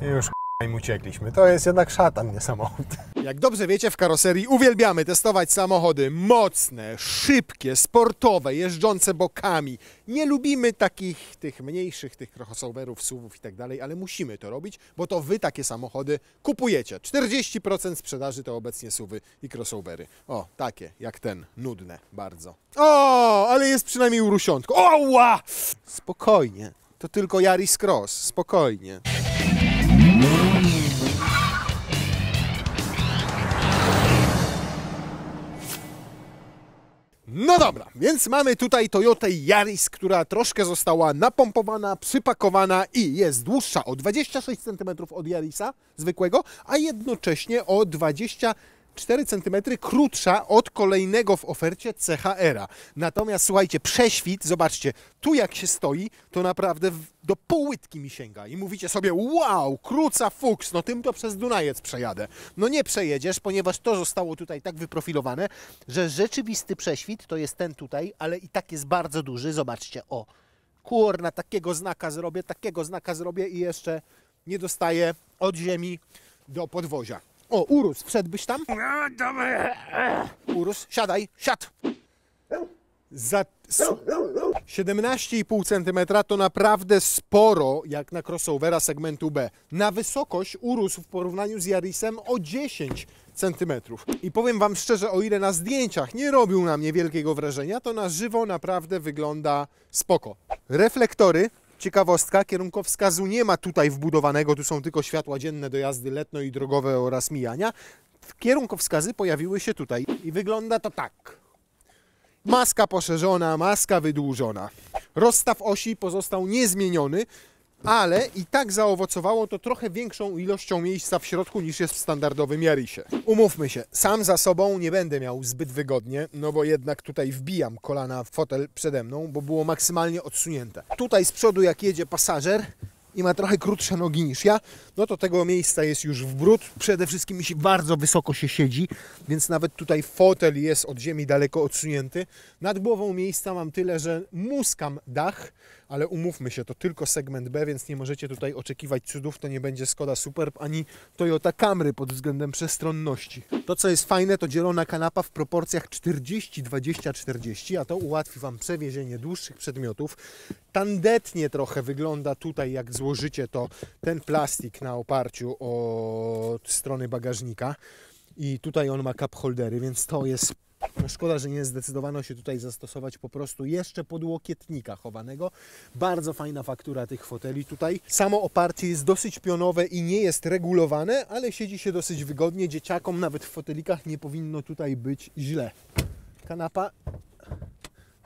I już im uciekliśmy. To jest jednak szatan, nie samochód. Jak dobrze wiecie, w karoserii uwielbiamy testować samochody mocne, szybkie, sportowe, jeżdżące bokami. Nie lubimy takich, tych mniejszych, tych crossoverów, SUV-ów i tak dalej, ale musimy to robić, bo to wy takie samochody kupujecie. 40% sprzedaży to obecnie SUV-y i crossovery. O, takie, jak ten, nudne bardzo. O, ale jest przynajmniej urusiątko. Oła! Spokojnie, to tylko Yaris Cross, spokojnie. No dobra, więc mamy tutaj Toyotę Yaris, która troszkę została napompowana, przypakowana i jest dłuższa o 26 cm od Yarisa zwykłego, a jednocześnie o 24 cm krótsza od kolejnego w ofercie CHR-a. Natomiast słuchajcie, prześwit, zobaczcie, tu jak się stoi, to naprawdę do pół łydki mi sięga i mówicie sobie, wow, króca fuks, no tym to przez Dunajec przejadę. No nie przejedziesz, ponieważ to zostało tutaj tak wyprofilowane, że rzeczywisty prześwit to jest ten tutaj, ale i tak jest bardzo duży, zobaczcie, o, kurna, takiego znaka zrobię i jeszcze nie dostaję od ziemi do podwozia. O, Urus, wszedłbyś tam? Urus, siadaj, siad! Za 17,5 cm to naprawdę sporo, jak na crossovera segmentu B. Na wysokość urósł w porównaniu z Yarisem o 10 cm. I powiem wam szczerze, o ile na zdjęciach nie robił na mnie wielkiego wrażenia, to na żywo naprawdę wygląda spoko. Reflektory. Ciekawostka, kierunkowskazu nie ma tutaj wbudowanego, tu są tylko światła dzienne do jazdy letno i drogowe oraz mijania. Kierunkowskazy pojawiły się tutaj i wygląda to tak. Maska poszerzona, maska wydłużona. Rozstaw osi pozostał niezmieniony, ale i tak zaowocowało to trochę większą ilością miejsca w środku niż jest w standardowym Yarisie. Umówmy się, sam za sobą nie będę miał zbyt wygodnie, no bo jednak tutaj wbijam kolana w fotel przede mną, bo było maksymalnie odsunięte. Tutaj z przodu jak jedzie pasażer i ma trochę krótsze nogi niż ja, no to tego miejsca jest już w bród. Przede wszystkim bardzo wysoko się siedzi, więc nawet tutaj fotel jest od ziemi daleko odsunięty. Nad głową miejsca mam tyle, że muskam dach, ale umówmy się, to tylko segment B, więc nie możecie tutaj oczekiwać cudów. To nie będzie Skoda Superb ani Toyota Camry pod względem przestronności. To, co jest fajne, to dzielona kanapa w proporcjach 40-20-40, a to ułatwi wam przewiezienie dłuższych przedmiotów. Tandetnie trochę wygląda tutaj, jak złożycie to, ten plastik na oparciu od strony bagażnika. I tutaj on ma cup holdery, więc to jest... No szkoda, że nie zdecydowano się tutaj zastosować po prostu jeszcze podłokietnika chowanego. Bardzo fajna faktura tych foteli tutaj. Samo oparcie jest dosyć pionowe i nie jest regulowane, ale siedzi się dosyć wygodnie. Dzieciakom nawet w fotelikach nie powinno tutaj być źle. Kanapa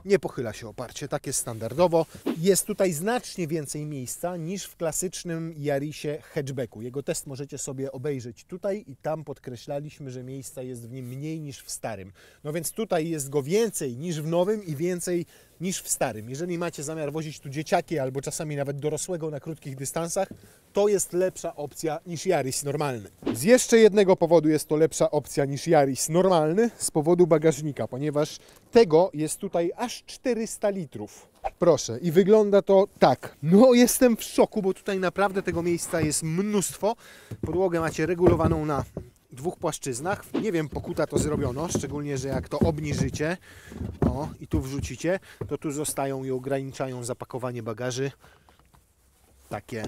nie pochyla się oparcie, tak jest standardowo. Jest tutaj znacznie więcej miejsca niż w klasycznym Yarisie hatchbacku. Jego test możecie sobie obejrzeć tutaj i tam podkreślaliśmy, że miejsca jest w nim mniej niż w starym. No więc tutaj jest go więcej niż w nowym i więcej niż w starym. Jeżeli macie zamiar wozić tu dzieciaki albo czasami nawet dorosłego na krótkich dystansach, to jest lepsza opcja niż Yaris normalny. Z jeszcze jednego powodu jest to lepsza opcja niż Yaris normalny, z powodu bagażnika, ponieważ tego jest tutaj aż 400 litrów. Proszę, i wygląda to tak. No jestem w szoku, bo tutaj naprawdę tego miejsca jest mnóstwo. Podłogę macie regulowaną na dwóch płaszczyznach. Nie wiem, po kuta to zrobiono, szczególnie, że jak to obniżycie, o, i tu wrzucicie, to tu zostają i ograniczają zapakowanie bagaży takie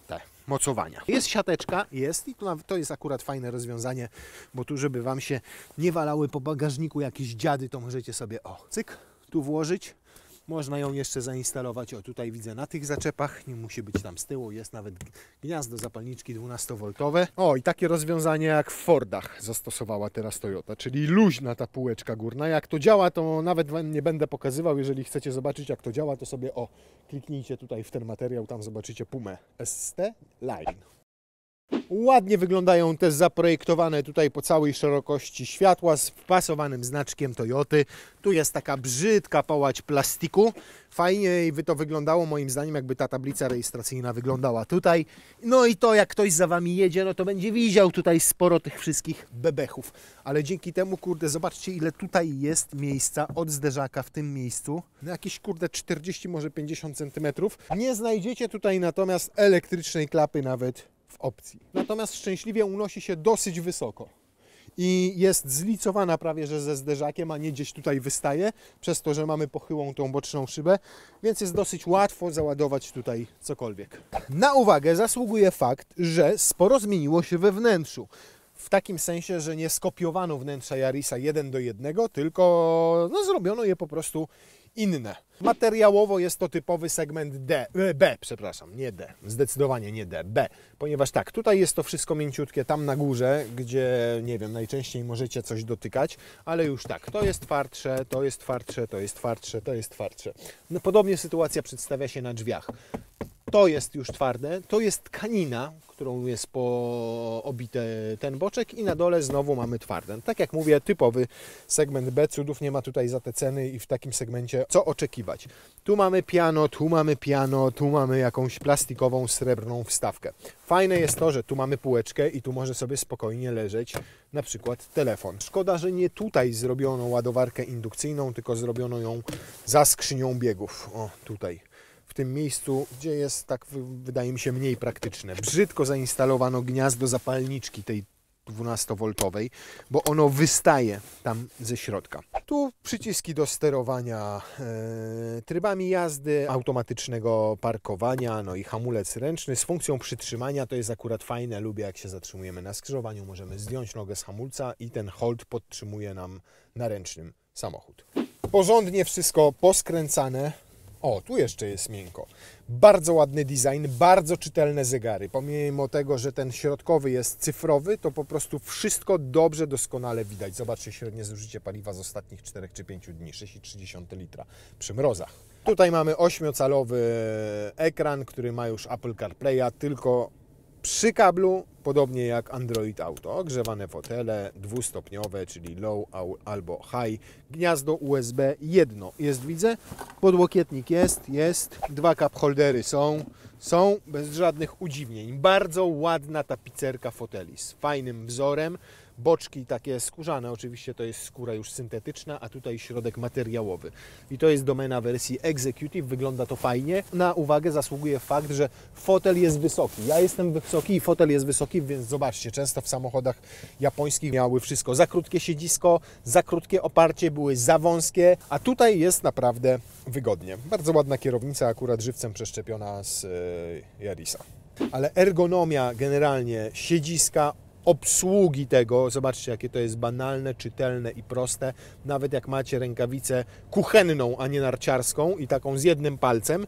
te mocowania. Jest siateczka, jest i to jest akurat fajne rozwiązanie, bo tu, żeby wam się nie walały po bagażniku jakieś dziady, to możecie sobie, o, cyk, tu włożyć. Można ją jeszcze zainstalować, o tutaj widzę na tych zaczepach, nie musi być tam z tyłu, jest nawet gniazdo zapalniczki 12V. O, i takie rozwiązanie jak w Fordach zastosowała teraz Toyota, czyli luźna ta półeczka górna. Jak to działa, to nawet wam nie będę pokazywał. Jeżeli chcecie zobaczyć, jak to działa, to sobie kliknijcie tutaj w ten materiał, tam zobaczycie Pumę ST Line. Ładnie wyglądają te zaprojektowane tutaj po całej szerokości światła z wpasowanym znaczkiem Toyoty. Tu jest taka brzydka połać plastiku. Fajnie by to wyglądało moim zdaniem, jakby ta tablica rejestracyjna wyglądała tutaj. No i to jak ktoś za wami jedzie, no to będzie widział tutaj sporo tych wszystkich bebechów. Ale dzięki temu, kurde, zobaczcie ile tutaj jest miejsca od zderzaka w tym miejscu. No jakieś, kurde, 40, może 50 cm. Nie znajdziecie tutaj natomiast elektrycznej klapy nawet w opcji. Natomiast szczęśliwie unosi się dosyć wysoko i jest zlicowana prawie że ze zderzakiem, a nie gdzieś tutaj wystaje, przez to, że mamy pochyłą tą boczną szybę, więc jest dosyć łatwo załadować tutaj cokolwiek. Na uwagę zasługuje fakt, że sporo zmieniło się we wnętrzu. W takim sensie, że nie skopiowano wnętrza Yarisa 1:1, tylko zrobiono je po prostu inne. Materiałowo jest to typowy segment B, przepraszam, nie D, zdecydowanie nie D, B, ponieważ tak, tutaj jest to wszystko mięciutkie, tam na górze, gdzie, nie wiem, najczęściej możecie coś dotykać, ale już tak, to jest twardsze, to jest twardsze, to jest twardsze, to jest twardsze. No, podobnie sytuacja przedstawia się na drzwiach. To jest już twarde, to jest tkanina, którą jest obity ten boczek i na dole znowu mamy twarde. Tak jak mówię, typowy segment B, cudów nie ma tutaj za te ceny i w takim segmencie co oczekiwać. Tu mamy piano, tu mamy piano, tu mamy jakąś plastikową, srebrną wstawkę. Fajne jest to, że tu mamy półeczkę i tu może sobie spokojnie leżeć na przykład telefon. Szkoda, że nie tutaj zrobiono ładowarkę indukcyjną, tylko zrobiono ją za skrzynią biegów. O, tutaj. W tym miejscu, gdzie jest, tak wydaje mi się, mniej praktyczne. Brzydko zainstalowano gniazdo zapalniczki tej 12V, bo ono wystaje tam ze środka. Tu przyciski do sterowania trybami jazdy, automatycznego parkowania, no i hamulec ręczny z funkcją przytrzymania. To jest akurat fajne, lubię jak się zatrzymujemy na skrzyżowaniu, możemy zdjąć nogę z hamulca i ten hold podtrzymuje nam na ręcznym samochód. Porządnie wszystko poskręcane. O, tu jeszcze jest miękko. Bardzo ładny design, bardzo czytelne zegary. Pomimo tego, że ten środkowy jest cyfrowy, to po prostu wszystko dobrze, doskonale widać. Zobaczcie średnie zużycie paliwa z ostatnich 4 czy 5 dni, 6,3 litra przy mrozach. Tutaj mamy 8-calowy ekran, który ma już Apple CarPlaya, tylko przy kablu, podobnie jak Android Auto. Ogrzewane fotele, dwustopniowe, czyli low albo high. Gniazdo USB jedno jest, widzę. Podłokietnik jest. 2 cup holdery są bez żadnych udziwnień. Bardzo ładna tapicerka foteli z fajnym wzorem. Boczki takie skórzane, oczywiście to jest skóra już syntetyczna, a tutaj środek materiałowy. I to jest domena wersji Executive, wygląda to fajnie. Na uwagę zasługuje fakt, że fotel jest wysoki. Ja jestem wysoki i fotel jest wysoki, więc zobaczcie, często w samochodach japońskich miały wszystko za krótkie siedzisko, za krótkie oparcie, były za wąskie, a tutaj jest naprawdę wygodnie. Bardzo ładna kierownica, akurat żywcem przeszczepiona z Yarisa. Ale ergonomia generalnie, siedziska, obsługi tego, zobaczcie jakie to jest banalne, czytelne i proste. Nawet jak macie rękawicę kuchenną, a nie narciarską i taką z jednym palcem,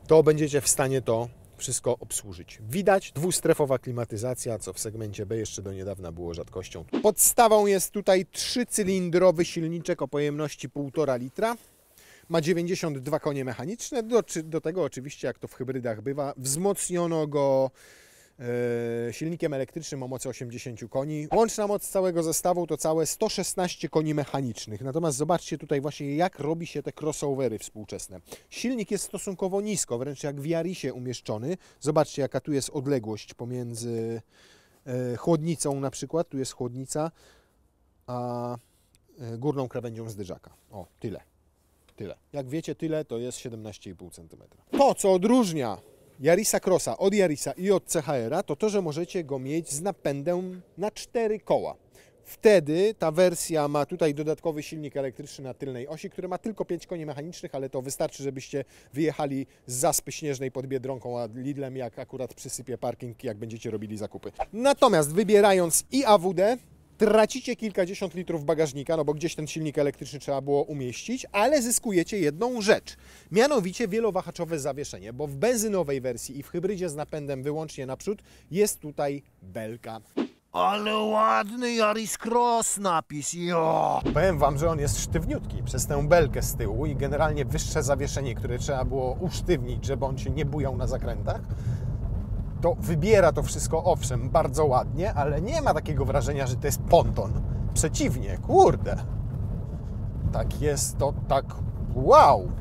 to będziecie w stanie to wszystko obsłużyć. Widać, dwustrefowa klimatyzacja, co w segmencie B jeszcze do niedawna było rzadkością. Podstawą jest tutaj 3-cylindrowy silniczek o pojemności 1,5 litra. Ma 92 konie mechaniczne. Do tego oczywiście, jak to w hybrydach bywa, wzmocniono go silnikiem elektrycznym o mocy 80 koni. Łączna moc całego zestawu to całe 116 koni mechanicznych. Natomiast zobaczcie tutaj właśnie, jak robi się te crossovery współczesne. Silnik jest stosunkowo nisko, wręcz jak w Yarisie umieszczony. Zobaczcie, jaka tu jest odległość pomiędzy chłodnicą na przykład, tu jest chłodnica, a górną krawędzią zderzaka. O, tyle. Jak wiecie, tyle to jest 17,5 cm. To, co odróżnia Yarisa Crossa od Yarisa i od CHR-a, to, że możecie go mieć z napędem na 4 koła. Wtedy ta wersja ma tutaj dodatkowy silnik elektryczny na tylnej osi, który ma tylko 5 koni mechanicznych, ale to wystarczy, żebyście wyjechali z Zaspy Śnieżnej pod Biedronką a Lidlem, jak akurat przysypie parking, jak będziecie robili zakupy. Natomiast wybierając i AWD, tracicie kilkadziesiąt litrów bagażnika, no bo gdzieś ten silnik elektryczny trzeba było umieścić, ale zyskujecie jedną rzecz, mianowicie wielowahaczowe zawieszenie, bo w benzynowej wersji i w hybrydzie z napędem wyłącznie naprzód jest tutaj belka. Ale ładny Yaris Cross napis, jo! Powiem Wam, że on jest sztywniutki przez tę belkę z tyłu i generalnie wyższe zawieszenie, które trzeba było usztywnić, żeby on się nie bujał na zakrętach. To wybiera to wszystko, owszem, bardzo ładnie, ale nie ma takiego wrażenia, że to jest ponton. Przeciwnie, kurde. Tak jest to, tak wow.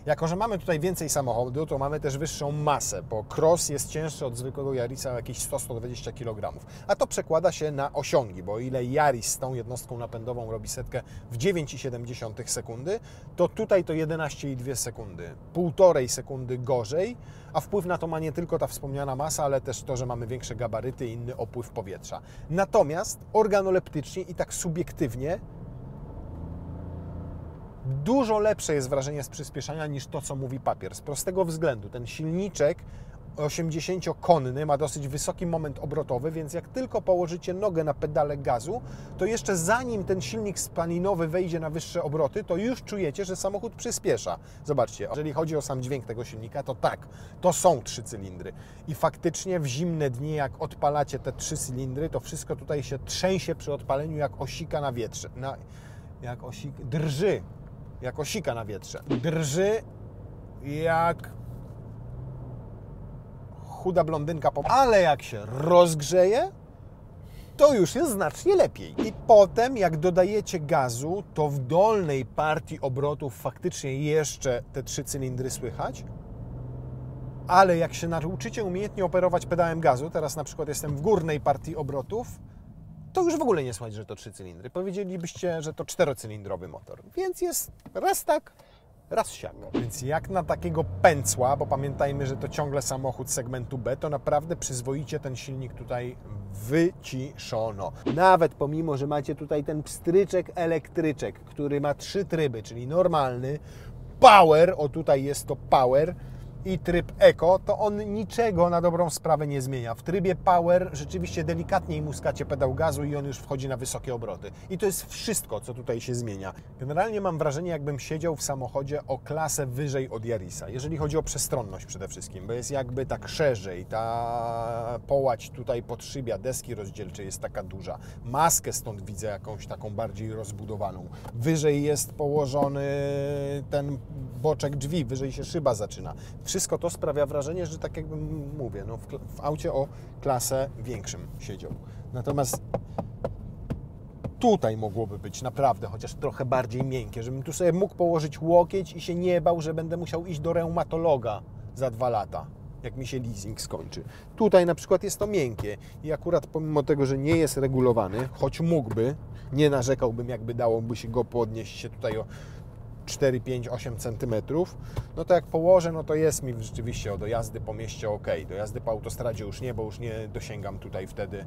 Jako że mamy tutaj więcej samochodu, to mamy też wyższą masę, bo Cross jest cięższy od zwykłego Yarisa o jakieś 100-120 kg. A to przekłada się na osiągi, bo o ile Yaris z tą jednostką napędową robi setkę w 9,7 sekundy, to tutaj to 11,2 sekundy. 1,5 sekundy gorzej, a wpływ na to ma nie tylko ta wspomniana masa, ale też to, że mamy większe gabaryty i inny opływ powietrza. Natomiast organoleptycznie i tak subiektywnie dużo lepsze jest wrażenie z przyspieszania niż to, co mówi papier. Z prostego względu, ten silniczek 80-konny ma dosyć wysoki moment obrotowy, więc jak tylko położycie nogę na pedale gazu, to jeszcze zanim ten silnik spalinowy wejdzie na wyższe obroty, to już czujecie, że samochód przyspiesza. Zobaczcie, jeżeli chodzi o sam dźwięk tego silnika, to tak, to są 3 cylindry. I faktycznie w zimne dni, jak odpalacie te 3 cylindry, to wszystko tutaj się trzęsie przy odpaleniu jak osika na wietrze. Drży. Jak osika na wietrze. Drży jak chuda blondynka. Ale jak się rozgrzeje, to już jest znacznie lepiej. I potem, jak dodajecie gazu, to w dolnej partii obrotów faktycznie jeszcze te 3 cylindry słychać. Ale jak się nauczycie umiejętnie operować pedałem gazu, teraz na przykład jestem w górnej partii obrotów, to już w ogóle nie słychać, że to 3 cylindry. Powiedzielibyście, że to 4-cylindrowy motor. Więc jest raz tak, raz siak. Więc jak na takiego pęcła, bo pamiętajmy, że to ciągle samochód segmentu B, to naprawdę przyzwoicie ten silnik tutaj wyciszono. Nawet pomimo, że macie tutaj ten pstryczek elektryczek, który ma 3 tryby, czyli normalny, power, o tutaj jest to power, i tryb Eco, to on niczego na dobrą sprawę nie zmienia. W trybie Power rzeczywiście delikatniej muskacie pedał gazu i on już wchodzi na wysokie obroty. I to jest wszystko, co tutaj się zmienia. Generalnie mam wrażenie, jakbym siedział w samochodzie o klasę wyżej od Yarisa, jeżeli chodzi o przestronność przede wszystkim, bo jest jakby tak szerzej, ta połać tutaj podszybia, deski rozdzielcze jest taka duża. Maskę stąd widzę jakąś taką bardziej rozbudowaną. Wyżej jest położony ten boczek drzwi, wyżej się szyba zaczyna. Wszystko to sprawia wrażenie, że tak jakbym, mówię, no w aucie o klasę większym siedział. Natomiast tutaj mogłoby być naprawdę chociaż trochę bardziej miękkie, żebym tu sobie mógł położyć łokieć i się nie bał, że będę musiał iść do reumatologa za 2 lata, jak mi się leasing skończy. Tutaj na przykład jest to miękkie i akurat pomimo tego, że nie jest regulowany, choć mógłby, nie narzekałbym, jakby dałoby się go podnieść się tutaj o 4, 5, 8 cm, no to jak położę, no to jest mi rzeczywiście do jazdy po mieście ok. Do jazdy po autostradzie już nie, bo już nie dosięgam tutaj wtedy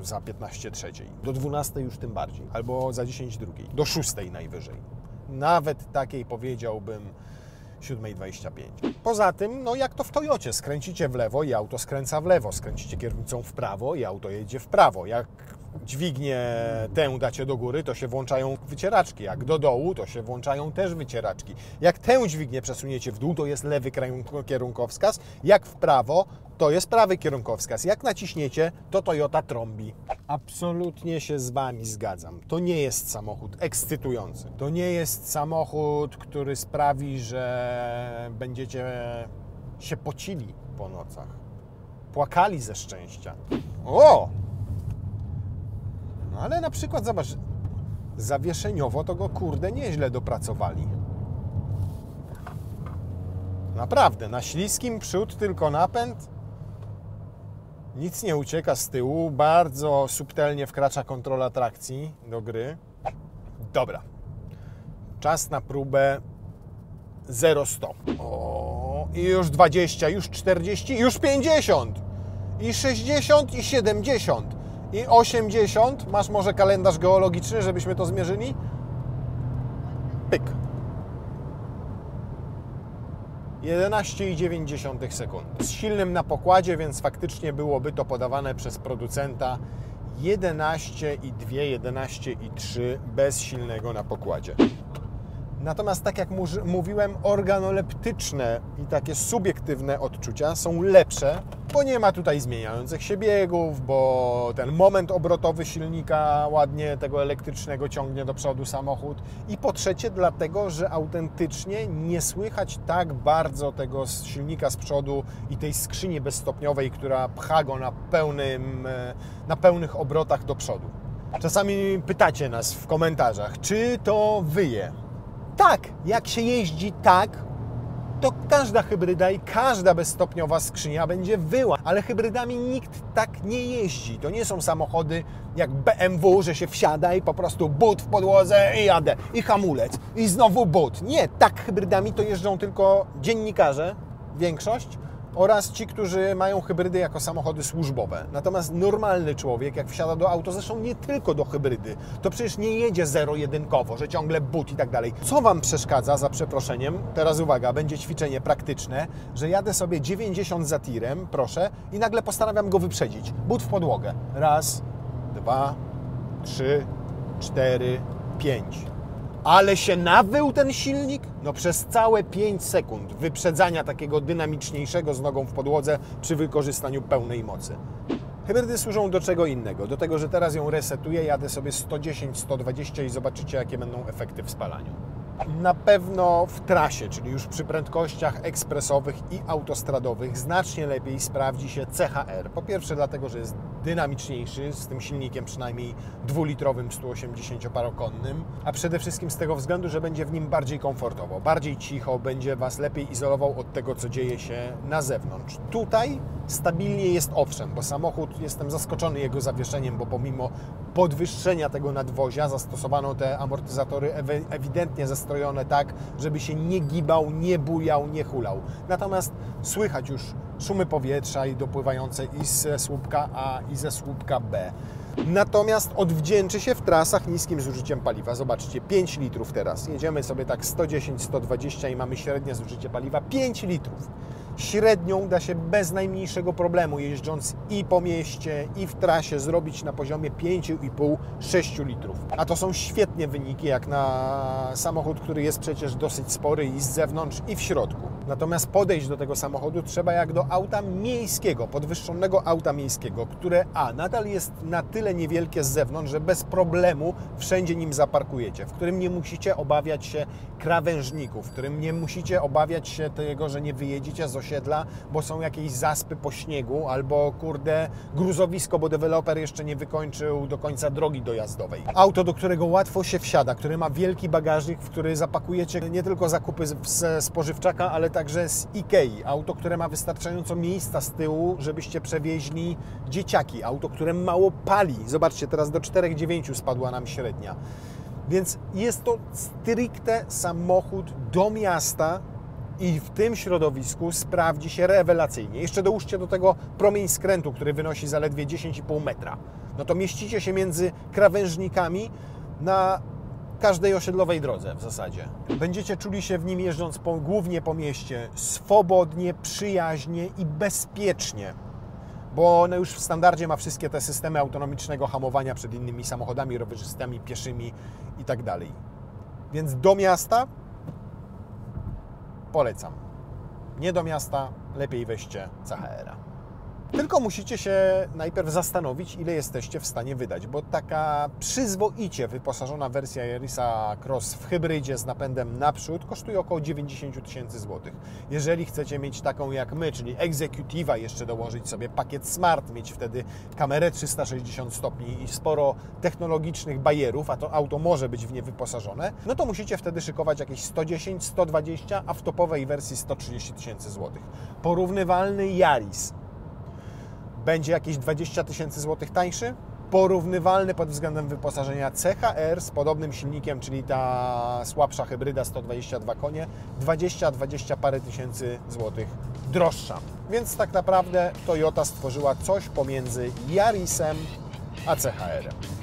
za 15:03. Do 12 już tym bardziej, albo za 10:02. Do 6 najwyżej. Nawet takiej powiedziałbym 7:25. Poza tym, no jak to w Toyocie, skręcicie w lewo i auto skręca w lewo, skręcicie kierownicą w prawo i auto jedzie w prawo. Jak dźwignię tę dacie do góry, to się włączają wycieraczki. Jak do dołu, to się włączają też wycieraczki. Jak tę dźwignię przesuniecie w dół, to jest lewy kierunkowskaz. Jak w prawo, to jest prawy kierunkowskaz. Jak naciśniecie, to Toyota trąbi. Absolutnie się z Wami zgadzam. To nie jest samochód ekscytujący. To nie jest samochód, który sprawi, że będziecie się pocili po nocach. Płakali ze szczęścia. O! No ale na przykład, zobacz, zawieszeniowo to go kurde nieźle dopracowali. Naprawdę, na śliskim przód tylko napęd. Nic nie ucieka z tyłu, bardzo subtelnie wkracza kontrola trakcji do gry. Dobra, czas na próbę 0-100. O, i już 20, już 40, już 50, i 60, i 70, i 80. Masz może kalendarz geologiczny, żebyśmy to zmierzyli? Pyk. 11,9 sekund. Z silnym na pokładzie, więc faktycznie byłoby to podawane przez producenta 11,2, 11,3 bez silnego na pokładzie. Natomiast tak jak mówiłem, organoleptyczne i takie subiektywne odczucia są lepsze, bo nie ma tutaj zmieniających się biegów, bo ten moment obrotowy silnika ładnie tego elektrycznego ciągnie do przodu samochód. I po trzecie dlatego, że autentycznie nie słychać tak bardzo tego silnika z przodu i tej skrzyni bezstopniowej, która pcha go na pełnych obrotach do przodu. Czasami pytacie nas w komentarzach, czy to wyje. Tak, jak się jeździ tak, to każda hybryda i każda bezstopniowa skrzynia będzie wyła. Ale hybrydami nikt tak nie jeździ. To nie są samochody jak BMW, że się wsiada i po prostu but w podłodze i jadę. I hamulec. I znowu but. Nie, tak hybrydami to jeżdżą tylko dziennikarze, większość, oraz ci, którzy mają hybrydy jako samochody służbowe. Natomiast normalny człowiek, jak wsiada do auta, zresztą nie tylko do hybrydy, to przecież nie jedzie zero-jedynkowo, że ciągle but i tak dalej. Co Wam przeszkadza, za przeproszeniem, teraz uwaga, będzie ćwiczenie praktyczne, że jadę sobie 90 za tirem, proszę, i nagle postanawiam go wyprzedzić. But w podłogę. Raz, 2, 3, 4, 5. Ale się nawył ten silnik? No przez całe 5 sekund wyprzedzania takiego dynamiczniejszego z nogą w podłodze przy wykorzystaniu pełnej mocy. Hybrydy służą do czego innego? Do tego, że teraz ją resetuję, jadę sobie 110, 120 i zobaczycie, jakie będą efekty w spalaniu. Na pewno w trasie, czyli już przy prędkościach ekspresowych i autostradowych, znacznie lepiej sprawdzi się CHR. Po pierwsze dlatego, że jest dynamiczniejszy, z tym silnikiem przynajmniej 2-litrowym, 180-parokonnym, a przede wszystkim z tego względu, że będzie w nim bardziej komfortowo, bardziej cicho, będzie Was lepiej izolował od tego, co dzieje się na zewnątrz. Tutaj stabilnie jest owszem, bo samochód, jestem zaskoczony jego zawieszeniem, bo pomimo podwyższenia tego nadwozia zastosowano te amortyzatory ewidentnie zestrojone tak, żeby się nie gibał, nie bujał, nie hulał. Natomiast słychać już szumy powietrza i dopływające i ze słupka A i ze słupka B. Natomiast odwdzięczy się w trasach niskim zużyciem paliwa. Zobaczcie, 5 litrów teraz. Jedziemy sobie tak 110-120 i mamy średnie zużycie paliwa 5 litrów. Średnią da się bez najmniejszego problemu, jeżdżąc i po mieście, i w trasie, zrobić na poziomie 5,5-6 litrów. A to są świetnie wyniki, jak na samochód, który jest przecież dosyć spory i z zewnątrz, i w środku. Natomiast podejść do tego samochodu trzeba jak do auta miejskiego, podwyższonego auta miejskiego, które nadal jest na tyle niewielkie z zewnątrz, że bez problemu wszędzie nim zaparkujecie, w którym nie musicie obawiać się krawężników, w którym nie musicie obawiać się tego, że nie wyjedziecie z osiedla, bo są jakieś zaspy po śniegu, albo kurde gruzowisko, bo deweloper jeszcze nie wykończył do końca drogi dojazdowej. Auto, do którego łatwo się wsiada, które ma wielki bagażnik, w który zapakujecie nie tylko zakupy ze spożywczaka, ale także z Ikei. Auto, które ma wystarczająco miejsca z tyłu, żebyście przewieźli dzieciaki. Auto, które mało pali. Zobaczcie, teraz do 4,9 spadła nam średnia. Więc jest to stricte samochód do miasta i w tym środowisku sprawdzi się rewelacyjnie. Jeszcze dołóżcie do tego promień skrętu, który wynosi zaledwie 10,5 metra. No to mieścicie się między krawężnikami na każdej osiedlowej drodze w zasadzie. Będziecie czuli się w nim jeżdżąc głównie po mieście swobodnie, przyjaźnie i bezpiecznie. Bo ono już w standardzie ma wszystkie te systemy autonomicznego hamowania przed innymi samochodami, rowerzystami, pieszymi i tak dalej. Więc do miasta polecam. Nie do miasta, lepiej weźcie CHR-a. Tylko musicie się najpierw zastanowić, ile jesteście w stanie wydać, bo taka przyzwoicie wyposażona wersja Yarisa Cross w hybrydzie z napędem naprzód kosztuje około 90 tysięcy złotych. Jeżeli chcecie mieć taką jak my, czyli Executive'a, jeszcze dołożyć sobie pakiet Smart, mieć wtedy kamerę 360 stopni i sporo technologicznych bajerów, a to auto może być w nie wyposażone, no to musicie wtedy szykować jakieś 110, 120, a w topowej wersji 130 tysięcy złotych. Porównywalny Yaris będzie jakieś 20 tysięcy złotych tańszy. Porównywalny pod względem wyposażenia CHR z podobnym silnikiem, czyli ta słabsza hybryda 122 konie, 20 parę tysięcy złotych droższa. Więc tak naprawdę Toyota stworzyła coś pomiędzy Yarisem a CHR-em.